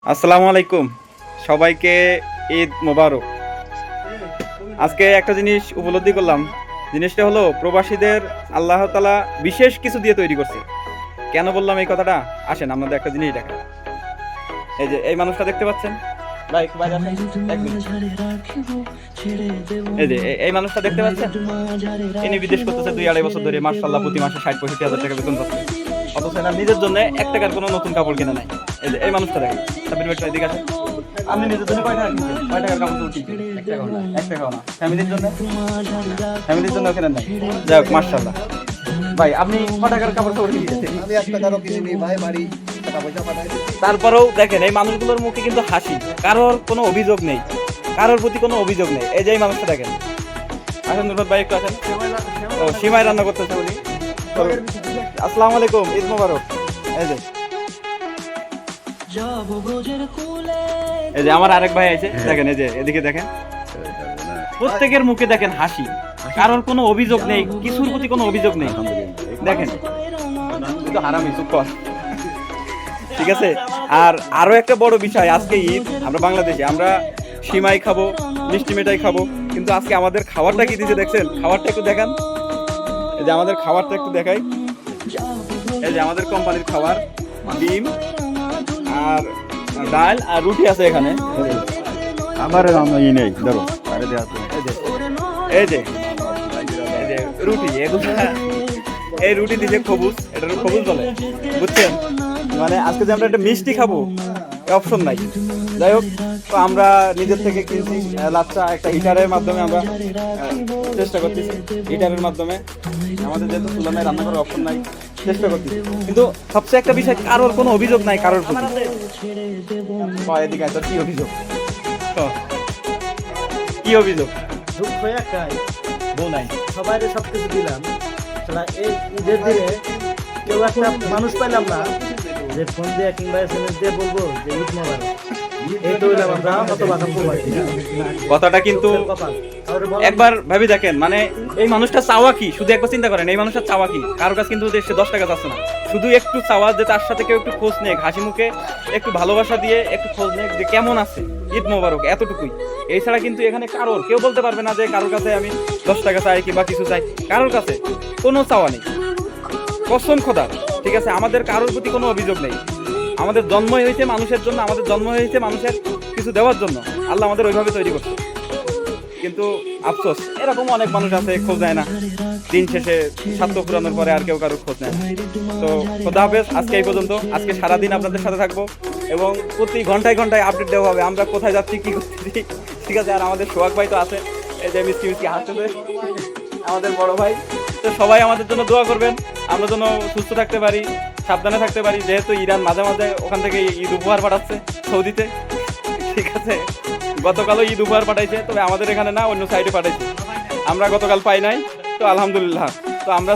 আসসালামু আলাইকুম, সবাইকে ঈদ মোবারক। আজকে একটা জিনিস উপলব্ধি করলাম, জিনিসটা হলো প্রবাসীদের আল্লাহ তাআলা বিশেষ কিছু দিয়ে তৈরি করছে। কেন বললাম এই কথাটা? আসেন আপনাদের একটা জিনিস দেখা। এই যে এই মানুষটা দেখতে পাচ্ছেন, ভাই একটু বাইরে আসেন, এক মিনিট। এই যে এই মানুষটা দেখতে পাচ্ছেন, ইনি বিদেশ করতেছে 2-2.5 বছর ধরে, মাশাআল্লাহ প্রতি মাসে 60-65 হাজার টাকা বেতন পাচ্ছে, অথচ এনার নিজের জন্য 1 টাকার কোনো নতুন কাপড় কিনে নাই। এই যে এই মানুষটা দেখেন, সাবির ভাই এদিকে আসেন। আপনি নিজের জন্য কয় টাকা কিনছেন? কয় টাকার কাপড় কিনছেন? 1 টাকাও না, 1 টাকাও না। ফ্যামিলির জন্য কেনেন নাই। যাই হোক, মাশাআল্লাহ। ভাই আপনি কয় টাকার কাপড় কিনছেন? আমি 1 টাকারও কিনিনি ভাই, বাড়ি টাকা পয়সা পাঠাই। তারপরেও দেখেন এই মানুষগুলোর মুখে কিন্তু হাসি, কারোর কোনো অভিযোগ নেই, কারোর প্রতি কোনো অভিযোগ নেই। এই যে এই মানুষটা দেখেন, আসেন নুরফত ভাই একটু আসেন। ও সীমায় রান্না করতেছে উনি। আসসালামু আলাইকুম, ঈদ মোবারক। এই যে এই যে আমার আরেক ভাই আছে, দেখেন এই যে এদিকে দেখেন, প্রত্যেকের মুখে দেখেন হাসি, কারোর কোনো অভিযোগ নেই, কিছুর প্রতি কোনো অভিযোগ নেই। দেখেন কিন্তু হারামি, চুপ কর। ঠিক আছে। আর আরো একটা বড় বিষয়, আজকে ঈদ, আমরা বাংলাদেশে আমরা সিমাই খাবো, মিষ্টি মিঠাই খাবো, কিন্তু আজকে আমাদের খাবারটা কি দিয়েছে দেখছেন? খাবারটা একটু দেখান। এই যে আমাদের খাবারটা একটু দেখাই। এই যে আমাদের কোম্পানির খাবার, ডিম আর ডাল আর রুটি আছে এখানে। আমার ই নেই, ধরো আরে দেয়া তো। এই যে এই যে রুটি, এগুলো এই রুটি দিলে খবুজ, এটা খবুজ বলে, বুঝছেন? মানে আজকে যে আমরা একটা মিষ্টি খাবো অপশন নাই। যাই হোক, তো আমরা নিজের থেকে কিনছি লাচ্চা, একটা হিটারের মাধ্যমে আমরা চেষ্টা করতেছি, হিটারের মাধ্যমে। আমাদের যেহেতু চুলায় রান্না করার অপশন নাই, চেষ্টা করতেছি। কিন্তু সবচেয়ে একটা বিষয়, কারোর কোনো অভিযোগ নাই কারোর প্রতি। এদিকে তোর কি অভিযোগ? কি অভিযোগ? দুঃখ হয়ে একটাই, বউ নাই, সবাইরে সবকিছু দিলাম, শালা এই ঈদের দিনে কেউ একটা মানুষ পাইলাম না যে ফোন দিয়ে কিংবা SMS দিয়ে বলবো যে ঈদ মোবারক। এই তো হইলাম আমরা হতবাক প্রবাসী। কথাটা কিন্তু একবার ভাবি দেখেন, মানে এই মানুষটা চাওয়া কি, শুধু একবার চিন্তা করেন, এই মানুষটা চাওয়া কি? কারোর কাছে কিন্তু সে 10 টাকা চাচ্ছে না, শুধু একটু চাওয়া যে তার সাথে কেউ একটু খোঁজ নেক, হাসি মুখে একটু ভালোবাসা দিয়ে একটু খোঁজ নেক যে কেমন আছে, ঈদ মোবারক, এতটুকুই। এছাড়া কিন্তু এখানে কারোর কেউ বলতে পারবে না যে কারোর কাছে আমি 10 টাকা চাই কিংবা কিছু চাই, কারোর কাছে কোনো চাওয়া নেই, কসম খোদা। ঠিক আছে, আমাদের কারোর প্রতি কোনো অভিযোগ নেই। আমাদের জন্ম হয়েছে মানুষের জন্য, আমাদের জন্ম হয়েছে মানুষের কিছু দেওয়ার জন্য, আল্লাহ আমাদের ওইভাবে তৈরি করছে। কিন্তু আফসোস, এরকম অনেক মানুষ আছে খোঁজ নেয় না, দিন শেষে স্বার্থ পুরানোর পরে আর কেউ কারোর খোঁজ নেয় না। তো খোদা হাফেজ, আজকে এই পর্যন্ত। আজকে সারাদিন আপনাদের সাথে থাকবো এবং প্রতি ঘন্টায় ঘন্টায় আপডেট দেওয়া হবে আমরা কোথায় যাচ্ছি, কি করতেছি। ঠিক আছে। আর আমাদের সোহাগ ভাই তো আছে, এই যে মিষ্টি মিষ্টি হাসতেছে, আমাদের বড় ভাই। তো সবাই আমাদের জন্য দোয়া করবেন, আমরা যেন সুস্থ থাকতে পারি, সাবধানে থাকতে পারি, যেহেতু ইরান মাঝে মাঝে ওখান থেকে ঈদ উপহার পাঠাচ্ছে সৌদিতে। ঠিক আছে, গতকালও ঈদ উপহার পাঠাইছে, তবে আমাদের এখানে না, অন্য সাইডে পাঠাইছে। আমরা গতকাল পাই নাই, তো আলহামদুলিল্লাহ। তো আমরা